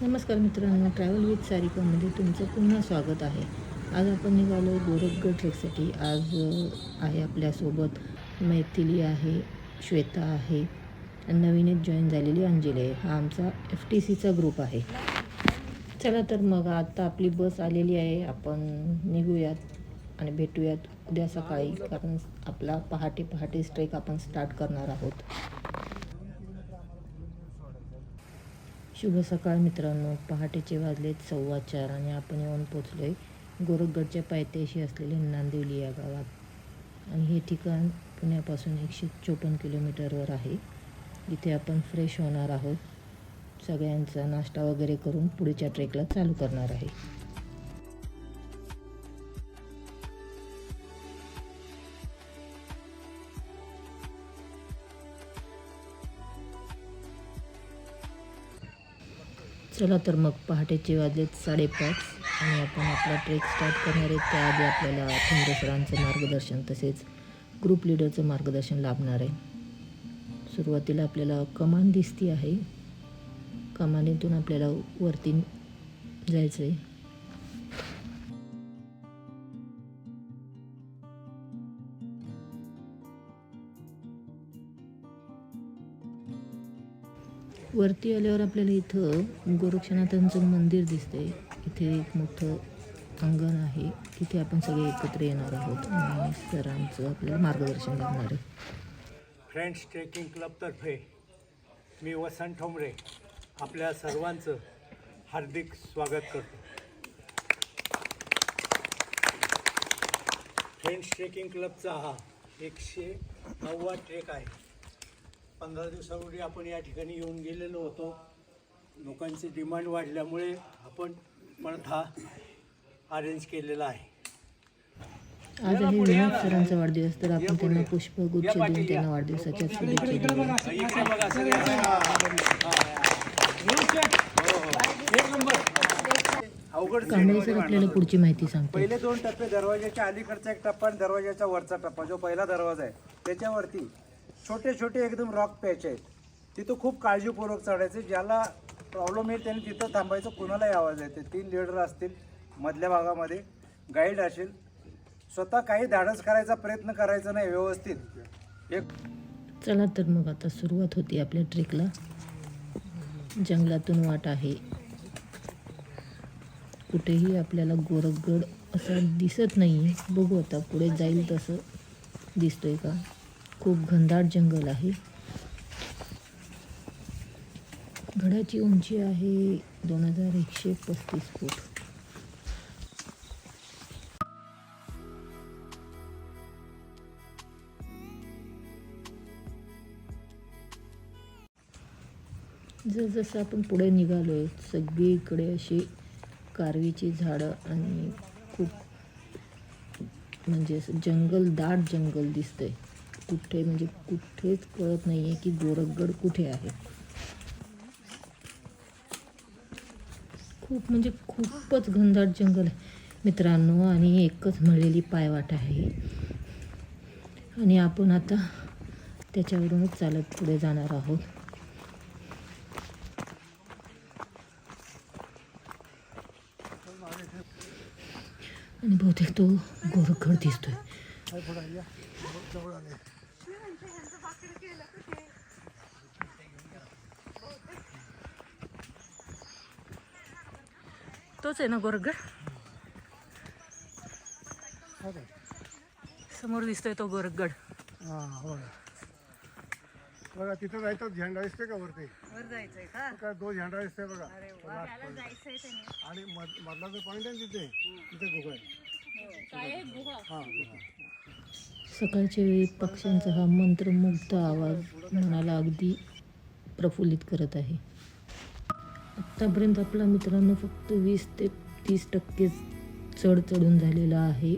नमस्कार मित्रांनो, travel with सारिकामध्ये तुमचं पुन्हा स्वागत आहे. आज आपण निघालो गोरखगड ट्रेकसाठी. आज आहे आपल्यासोबत मैथिली आहे, श्वेता आहे आणि नवीनच जॉईन झालेली अंजली आहे. हा आमचा FTCचा ग्रुप आहे. चला तर मग आता आपली बस आलेली आहे. आपण निघूयात आणि भेटूयात उद्या सकाळी, कारण आपला पहाटे ट्रेक आपण स्टार्ट करणार आहोत. शुभ सकाळ मित्रांनो. पहाटेचे वाजलेत 4:15 आणि आपण येऊन पोचलो आहे गोरखगडच्या पायथ्याशी असलेले नांदिवली या गावात. आणि हे ठिकाण पुण्यापासून 154 किलोमीटरवर आहे. इथे आपण फ्रेश होणार आहोत. सगळ्यांचा नाश्ता वगैरे करून पुढच्या ट्रेकला चालू करणार आहे. चला तर मग पहाटेचे वाजलेत 5:30 आणि आपण आपला ट्रेक स्टार्ट करणार आहे. त्याआधी आपल्याला थोंडे सरांचं मार्गदर्शन तसेच ग्रुप लिडरचं मार्गदर्शन लाभणार आहे. सुरुवातीला आपल्याला कमान दिसती आहे. कमानीतून आपल्याला वरती जायचं आहे. वरती आल्यावर आपल्याला इथं गोरक्षनाथांचं मंदिर दिसतंय. इथे एक मोठं अंगण आहे. तिथे आपण सगळे एकत्र येणार आहोत आणि सरांचं आपल्याला मार्गदर्शन लाभणार आहे. फ्रेंड्स ट्रेकिंग क्लबतर्फे मी वसंत ठोंबरे आपल्या सर्वांचं हार्दिक स्वागत करतो. फ्रेंड्स ट्रेकिंग क्लबचा हा 109वा ट्रेक आहे. 15 दिवसापूर्वी आपण या ठिकाणी येऊन गेलेलो होतो. लोकांची डिमांड वाढल्यामुळे आपण परत हा अरेंज केलेला आहे. आज आहे विनोद सरांचा वाढदिवस, तर आपण त्यांना पुष्पगुच्छ देऊन त्यांना वाढदिवसाच्या शुभेच्छा देऊया. कांबळे सर आपल्याला पुढची माहिती सांगतो. पहिले 2 टप्पे, दरवाजाच्या अलीकडचा एक टप्पा आणि दरवाजाचा वरचा टप्पा, जो पहिला दरवाजा आहे त्याच्यावरती छोटे छोटे एकदम रॉक पॅच आहेत. तिथं खूप काळजीपूर्वक चढायचे. ज्याला प्रॉब्लेम येईल त्यांनी तिथं थांबायचं. कुणालाही आवाज येते. 3 लीडर असतील, मधल्या भागामध्ये गाईड असेल. स्वतः काही धाडस करायचा प्रयत्न करायचा नाही. व्यवस्थित एक चला तर मग आता सुरुवात होती आपल्या ट्रेकला. जंगलातून वाट आहे. कुठेही आपल्याला गोरखगड असं दिसत नाही. बघू आता पुढे जाईल तसं दिसतोय का. खूप घनदाट जंगल आहे. गडाची उंची आहे 2135 फूट. जसं आपण पुढे निघालोय सगळीकडे अशी कारवीची झाडं आणि खूप म्हणजे असं दाट जंगल दिसतंय. कुठेच कळत नाही आहे की गोरखगड कुठे आहे. खूपच घनदाट जंगल आहे मित्रांनो. आणि एकच मळलेली पायवाट आहे आणि आपण आता त्याच्यावरूनच चालत पुढे जाणार आहोत. आणि बहुतेक तो गोरखगड दिसतोय. तोच आहे ना गोरखगड. समोर दिसतोय तो गोरखगड. बघा तिथं जायचं. झेंडा दिसते का वरती? वर जायचंय का? काय 2 झेंडा दिसते बघा. जायचंय त्याने. आणि मधला जो पॉईंट आहे तिथे गुहा आहे. सकाळच्या वेळी पक्ष्यांचा हा मंत्रमुग्ध आवाज मनाला अगदी प्रफुल्लित करत आहे. आत्तापर्यंत आपला मित्रांनो फक्त 20 ते 30% चढून झालेला आहे.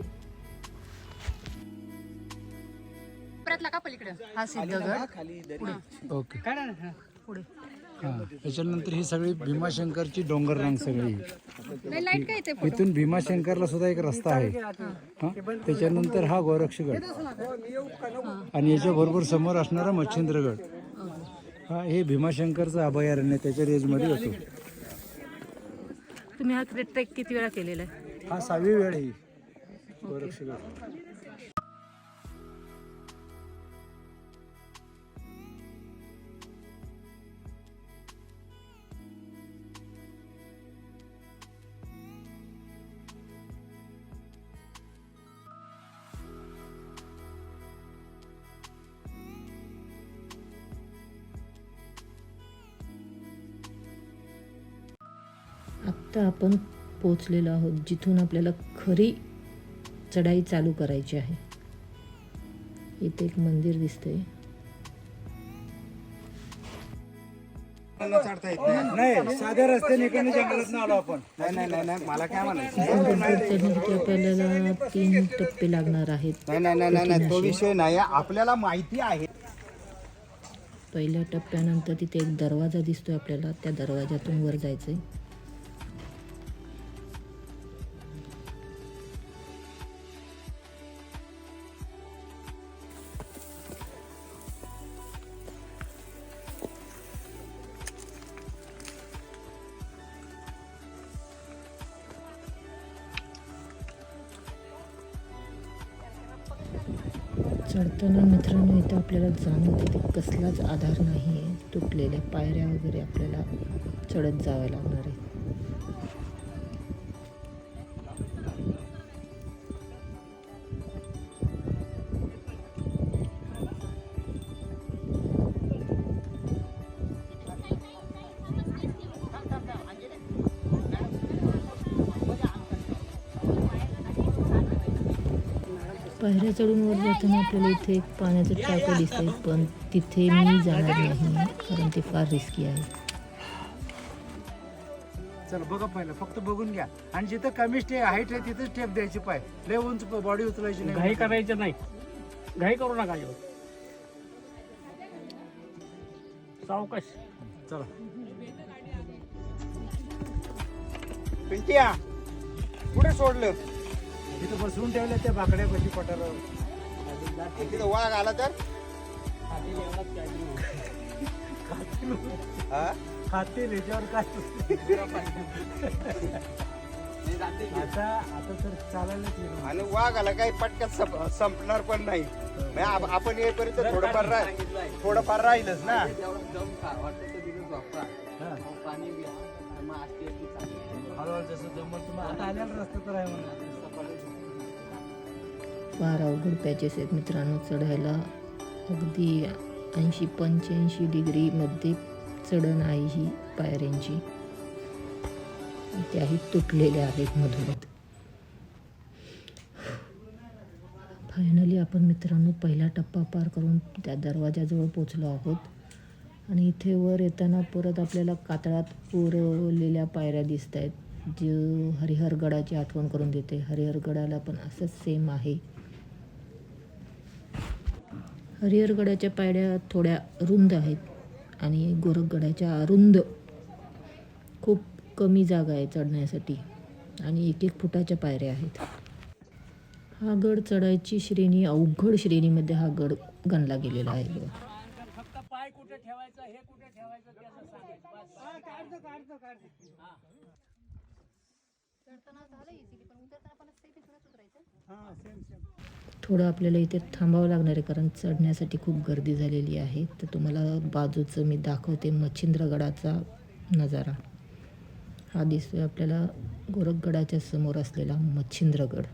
हा सिद्धगड. ओके. पुढे त्याच्यानंतर ही सगळी भीमाशंकरची डोंगर रांग सगळी. लाईट काय ते इथून भीमाशंकरला सुद्धा एक रस्ता आहे. त्याच्यानंतर हा गोरक्षगड आणि याच्या बरोबर समोर असणारा मच्छिंद्रगड. हा हे भीमाशंकरचं अभयारण्य त्याच्या रेंजमध्ये असो. तुम्ही हा ट्रेक किती वेळा केलेला आहे? हा 6वी वेळ ही गोरक्ष गड. आत्ता आपण पोचलेलो आहोत जिथून आपल्याला खरी चढाई चालू करायची आहे. इथे एक मंदिर दिसतंय. नाही साध्या रस्त्याने इकडनं जंगलात आलो आपण. नाही मला काय म्हणायचं चढण्यासाठी आपल्याला 3 टप्पे लागणार आहेत. नाही तो विषय नाही आपल्याला माहिती आहे. पहिल्या टप्प्यानंतर तिथे एक दरवाजा दिसतोय आपल्याला. त्या दरवाजातून वर जायचंय. चढताना मित्रांनो इथं आपल्याला जाणवतं की कसलाच आधार नाही आहे. तुटलेल्या पायऱ्या वगैरे आपल्याला चढत जावं लागणार आहे. पायऱ्या चढून वर जाताना आपल्याला इथे एक पाण्याचं टाकं दिसतंय, पण तिथे मी जाणार नाही कारण ते फार रिस्की आहे. चल बघा पहिलं फक्त बघून घ्या आणि जिथं कमी हाईट आहे तिथं स्टेप द्यायची. पाय लय उंच बॉडी उचलायची नाही. घाई करायचं नाही. घाई करू नका. सावकाश. चला पिंट्या कुठे सोडलं? तिथं बसवून ठेवल्या त्या बाकड्यापाशी पटाला. तिथं वाघ आला तर खातील याच्यावर काय. आता तर चालायलाच नाही. आणि वाघ आला काही पटक्यात संपणार पण नाही. म्हणजे आपण येईपर्यंत थोडंफार राहीलच ना. हळूहळू जसं जमत तुम्हाला आता आलेला रस्ता तर आहे म्हणून. फार अवघड पॅचेस आहेत मित्रांनो. चढायला अगदी 80-85 डिग्रीमध्ये चढण आहे ही पायऱ्यांची. त्याही तुटलेल्या आहेत मधोमध. फायनली आपण मित्रांनो पहिला टप्पा पार करून त्या दरवाजाजवळ पोचलो आहोत. आणि इथे वर येताना परत आपल्याला कातळात कोरलेल्या पायऱ्या दिसत आहेत, जे हरिहरगडाची आठवण करून देते. हरिहरगडाला पण असंच सेम आहे. हरिहरगडाच्या पायऱ्या थोड्या रुंद आहेत आणि गोरखगडाच्या अरुंद. खूप कमी जागा आहे चढण्यासाठी आणि 1-1 फुटाच्या पायऱ्या आहेत. हा गड चढायची श्रेणी अवघड श्रेणीमध्ये हा गड गणला गेलेला आहे बघा. फक्त पाय कुठे ठेवायचं, हे कुठे ठेवायचं त्याचं सांगायचं बस. थोडं आपल्याला इथे थांबावं लागणार आहे कारण चढण्यासाठी खूप गर्दी झालेली आहे. तर तुम्हाला बाजूचं मी दाखवते मच्छिंद्रगडाचा नजारा. हा दिसतोय आपल्याला गोरखगडाच्या समोर असलेला मच्छिंद्रगड.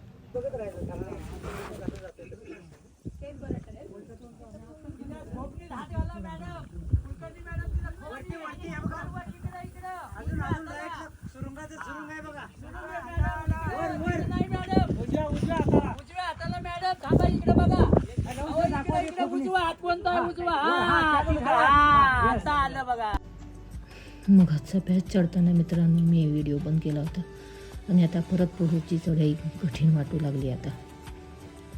मगाचा पॅच चढताना मित्रांनो मी व्हिडिओ बंद केला होता आणि आता परत पुढची चढाई कठीण वाटू लागली. आता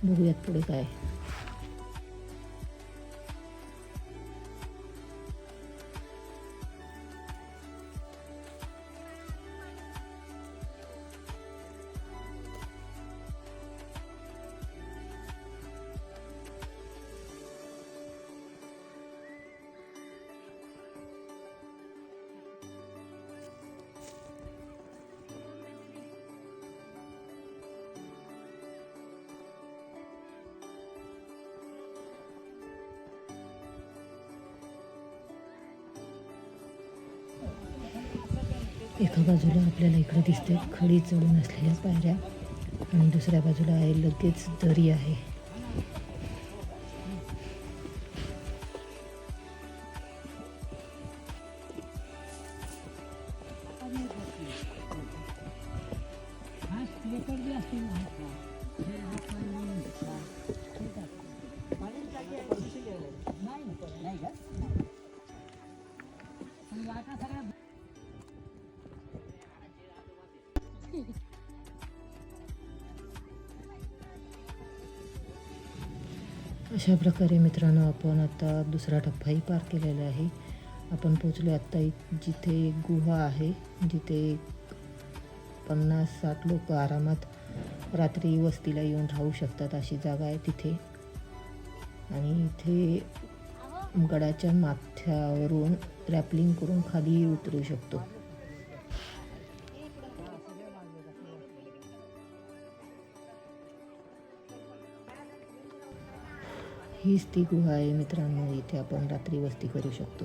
बघूयात पुढे काय. एका बाजूला आपल्याला इकडे दिसते खडी चढून असलेल्या पायऱ्या आणि दुसऱ्या बाजूला आहे लगेच दरी आहे. अशा प्रकारे मित्रांनो आपण आता दुसरा टप्पाही पार केलेला आहे. आपण पोचलो आत्ता जिथे एक गुहा आहे, जिथे 50-60 लोक आरामात रात्री वस्तीला येऊन राहू शकतात अशी जागा आहे तिथे. आणि इथे गडाच्या माथ्यावरून रॅपलिंग करून खाली उतरू शकतो. हीच ती गुहा आहे मित्रांनो. इथे आपण रात्री वस्ती करू शकतो.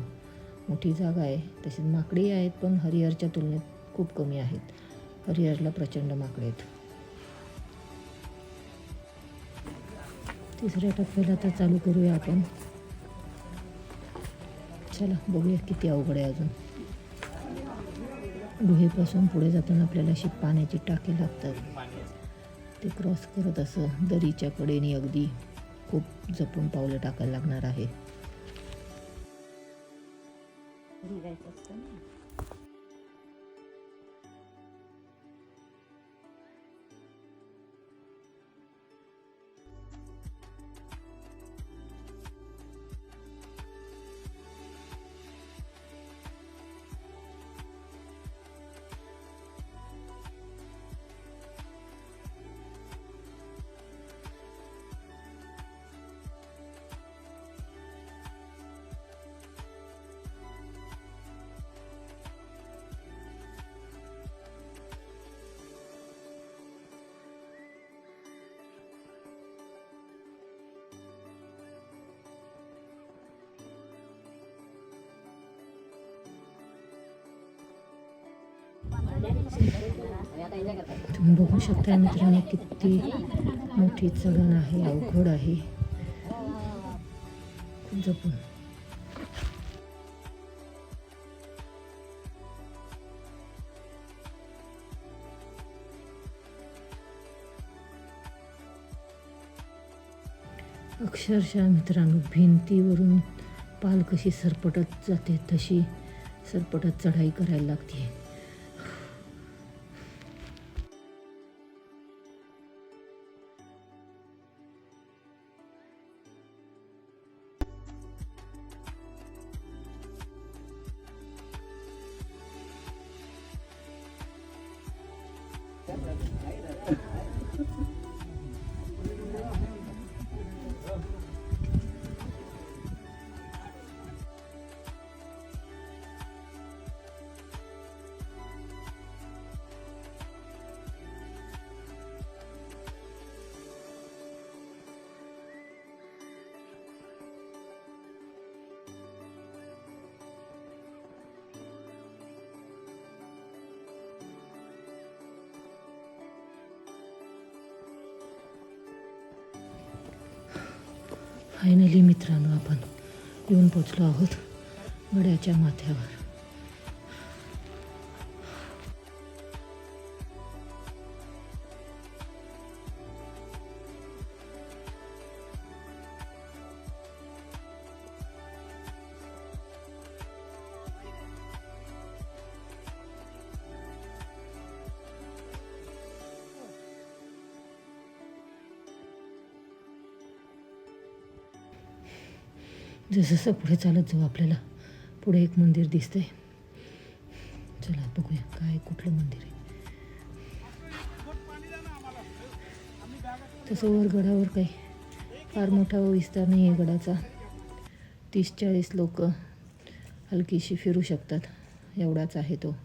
मोठी जागा आहे. तशीच माकडे आहेत पण हरिहरच्या तुलनेत खूप कमी आहेत. हरिहरला प्रचंड माकडे आहेत. तिसऱ्या टप्प्याला आता चालू करूया आपण. चला बघूया किती अवघड आहे अजून. गुहेपासून पुढे जाताना आपल्याला अशी पाण्याची टाकी लागतात. ते क्रॉस करत असं दरीच्या कडेने अगदी खूप जपून पावलं टाकायला लागणार आहे. तुम्ही बघू शकता मित्रांनो किती मोठी चढण आहे, अवघड आहे. खूप जपून. अक्षरशः मित्रांनो भिंतीवरून पाल कशी सरपटत जाते तशी सरपटत चढाई करायला लागते. फायनली मित्रांनो आपण येऊन पोचलो आहोत गडाच्या माथ्यावर. जसं पुढे चालत जाऊ आपल्याला पुढे एक मंदिर दिसतंय. चला बघूया काय कुठलं मंदिर आहे. तसं वर गडावर काही फार मोठा विस्तार नाही आहे गडाचा. 30-40 लोक हलकीशी फिरू शकतात एवढाच आहे तो.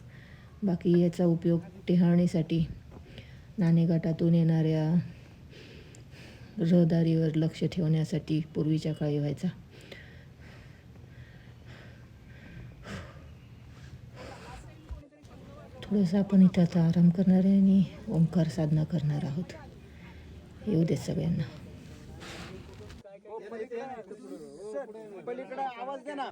बाकी याचा उपयोग टेहाळणीसाठी नाणेघाटातून येणाऱ्या रहदारीवर लक्ष ठेवण्यासाठी पूर्वीच्या काळी व्हायचा. थोडंसं आपण इथं आता आराम करणार आहे आणि ओंकार साधना करणार आहोत. येऊ देत सगळ्यांना. पलीकडे आवाज दे ना.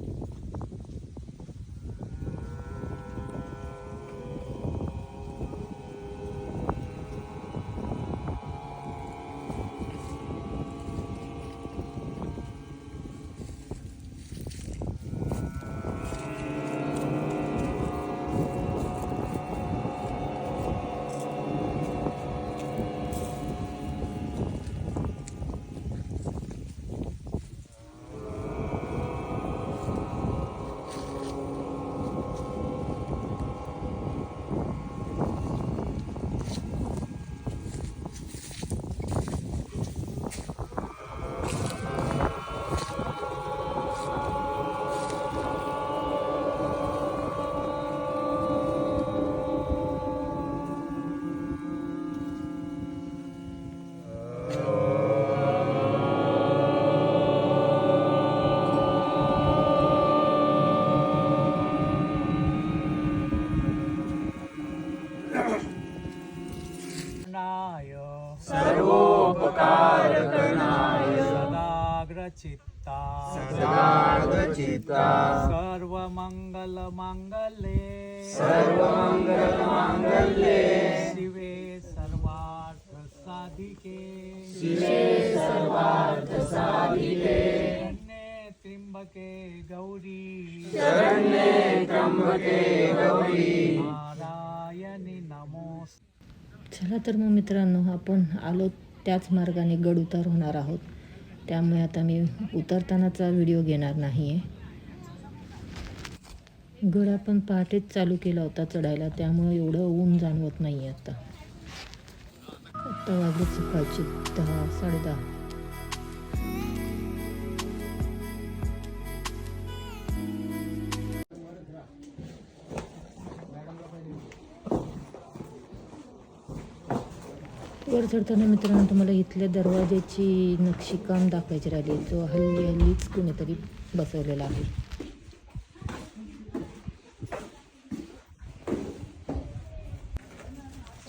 सर्वोपकारकनाय सदाग्रचित्ता सर्वमंगलमांगल्ये शिवे सर्वार्थसाधिके शरण्ये त्र्यंबके गौरी नारायणी नमोस्तुते. चला तर मग मित्रांनो, आपण आलो त्याच मार्गाने गड उतार होणार आहोत. त्यामुळे आता मी उतरतानाचा व्हिडिओ घेणार नाही आहे. गड आपण पहाटेच चालू केला होता चढायला, त्यामुळे एवढं ऊन जाणवत नाही आहे आता. वाजले सकाळची 10, 10:30. वर चढताना मित्रांनो तुम्हाला इथल्या दरवाज्याची नक्षीकाम दाखवायची राहिली, जो हल्लीच कोणीतरी बसवलेला आहे.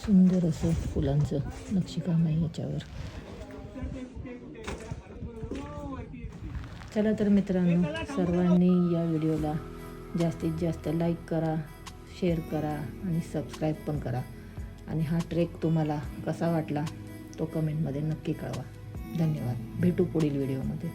सुंदर असं फुलांचं नक्षीकाम आहे याच्यावर. चला तर मित्रांनो, सर्वांनी या व्हिडिओला जास्तीत जास्त लाईक करा, शेअर करा आणि सबस्क्राईब पण करा. आणि हा ट्रेक तुम्हाला कसा वाटला तो कमेंटमध्ये नक्की कळवा. धन्यवाद. भेटू पुढील व्हिडिओमध्ये.